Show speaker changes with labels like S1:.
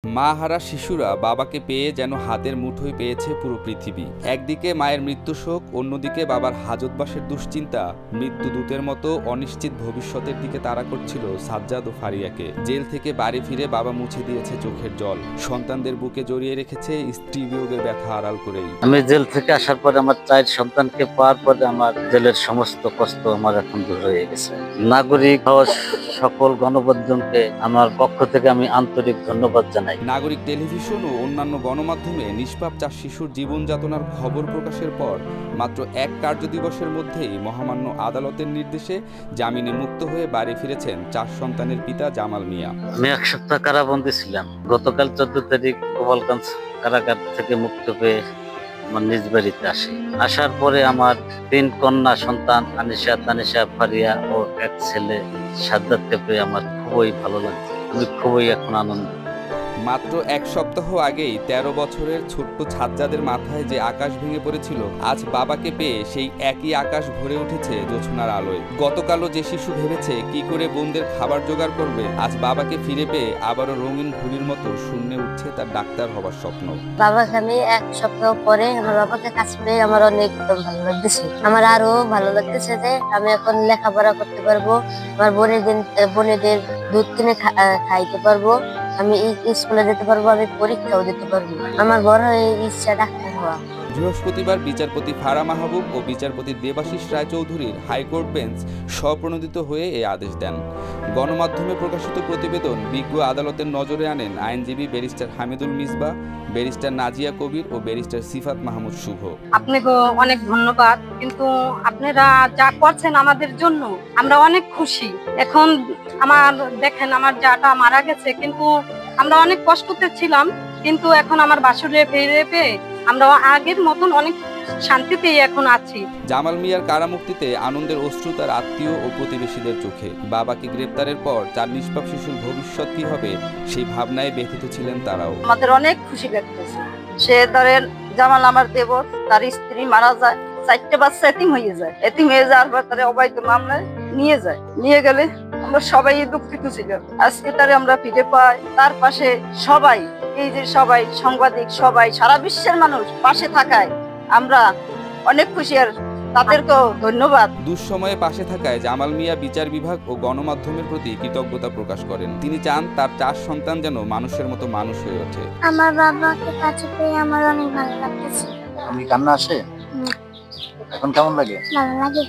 S1: মাহারা শিশুরা বাবাকে পেয়ে যেন হাতের মুঠোয় পেয়েছে পুরো পৃথিবী। একদিকে মায়ের মৃত্যু শোক, অন্যদিকে বাবার হাজতবাসের দুশ্চিন্তা মৃত্যুদূতের মতো অনিশ্চিত ভবিষ্যতের দিকে তাড়া করছিল সাজ্জাদ ও ফারিয়াকে। জেল থেকে বাড়ি ফিরে বাবা মুছে দিয়েছে চোখের জল, সন্তানদের বুকে জড়িয়ে রেখেছে স্ত্রী বিয়োগের ব্যথা আড়াল করেই।
S2: আমি জেল থেকে আসার পরে আমার 4 সন্তানকে পাওয়ার পরে আমার জেলের সমস্ত কষ্ট আমার এখন দূর হয়ে গেছে। নাগরিক সকল গণমাধ্যমকে আমার পক্ষ থেকে আমি আন্তরিক ধন্যবাদ জানাই।
S1: নাগরিক টেলিভিশন ও অন্যান্য গণমাধ্যমে নিষ্পাপ 4 শিশুর জীবন যাতনার খবর প্রকাশের পর মাত্র 1 কার্যদিবসের মধ্যেই মহামান্য আদালতের নির্দেশে জামিনে মুক্ত হয়ে বাড়ি ফিরেছেন 4 সন্তানের পিতা জামাল মিয়া।
S2: আমি 1 সপ্তাহ কারাবন্দী ছিলাম। গতকাল 14 তারিখ গোপালগঞ্জ কারাগার থেকে মুক্ত পেয়ে আমার নিজ বাড়িতে আসি। আসার পরে আমার 3 কন্যা সন্তান আনিশা, তানিশা, ফারিয়া ও 1 ছেলে সাজ্জাদকে পেয়ে আমার খুবই ভালো লাগছে। আমি খুবই এখন আনন্দ।
S1: মাত্র 1 সপ্তাহ আগেই 13 বছরের ছোট্ট সাজ্জাদের মাথায় যে আকাশ ভেঙে পড়েছিল, আজ বাবাকে পেয়ে সেই একই আকাশ ভরে উঠেছে জোছনার আলোয়। গতকালও যে শিশু ভেবেছে কি করে বোনদের খাবার জোগাড় করবে, আজ বাবাকে ফিরে পেয়ে আবারও রঙিন ঘুড়ির মতো শূন্যে উঠছে তার ডাক্তার হবার স্বপ্ন।
S3: বাবাকে আমি 1 সপ্তাহ পরে আমার বাবাকে কাছে পেয়ে আমার অনেক ভালো লাগতেছে। আমার আরো ভালো লাগতেছে যে আমি এখন লেখাপড়া করতে পারবো, আমার বোনেদের দুধ কিনে খাইতে পারবো, আমি স্কুলে যেতে পারবো, আমি পরীক্ষাও দিতে পারবো। আমার বড় ইচ্ছা ডাক্তার হওয়া।
S1: বৃহস্পতিবার বিচারপতি ফারা মাহবুব ও বিচারপতি দেবাশিস রায়চৌধুরীর হাইকোর্ট বেঞ্চ স্বপ্রণোদিত হয়ে এই আদেশ দেন। গণমাধ্যমে প্রকাশিত প্রতিবেদন বিজ্ঞ আদালতের নজরে আনেন আইনজীবী ব্যারিস্টার হামিদুল মিসবাহ, ব্যারিস্টার নাজিয়া কবির ও ব্যারিস্টার সিফাত মাহমুদ শুভ।
S4: আপনাকে অনেক ধন্যবাদ, কিন্তু আপনারা যা করছেন আমাদের জন্য আমরা অনেক খুশি। এখন আমার দেখেন আমার যাটা মারা গেছে, কিন্তু আমরা অনেক কষ্টতে ছিলাম, কিন্তু এখন আমার বাসুরে ফিরে পেয়ে আমরা আগের মতন অনেক শান্তিতেই এখন আছি।
S1: জামাল মিয়ার কারামুক্তিতে আনন্দের অশ্রু তার আত্মীয় ও প্রতিবেশীদের চোখে। বাবাকে গ্রেপ্তারের পর 4 নিষ্পাপ শিশুর ভবিষ্যৎ কি হবে সেই ভাবনায় ব্যথিত ছিলেন তারাও।
S5: আমাদের অনেক খুশি লাগতেছে। সে ধরেন জামাল আমার দেবর, তার স্ত্রী মারা যায়, 4টে বাচ্চা এতিম হয়ে যায়। এতিম হয়ে যাওয়ার পর তারা অবৈধ মামলায় নিয়ে গেলে আমরা সবাই দুঃখিত ছিল। আজকে তারে আমরা ফিরে পাই। তার পাশে সবাই, এই যে সবাই সাংবাদিক, সবাই সারা বিশ্বের মানুষ পাশে থাকায় আমরা অনেক খুশি, আর তাদেরকেও ধন্যবাদ।
S1: দুঃসময়ে পাশে থাকায় জামাল মিয়া বিচার বিভাগ ও গণমাধ্যমের প্রতি কৃতজ্ঞতা প্রকাশ করেন। তিনি চান তার 4 সন্তান যেন মানুষের মতো মানুষ হয়ে ওঠে।
S3: আমার বাবাকে কাছে পেয়ে আমার অনেক ভালো লাগতেছে।
S6: কান্না আসে? এখন কেমন লাগে?
S3: ভালো লাগে।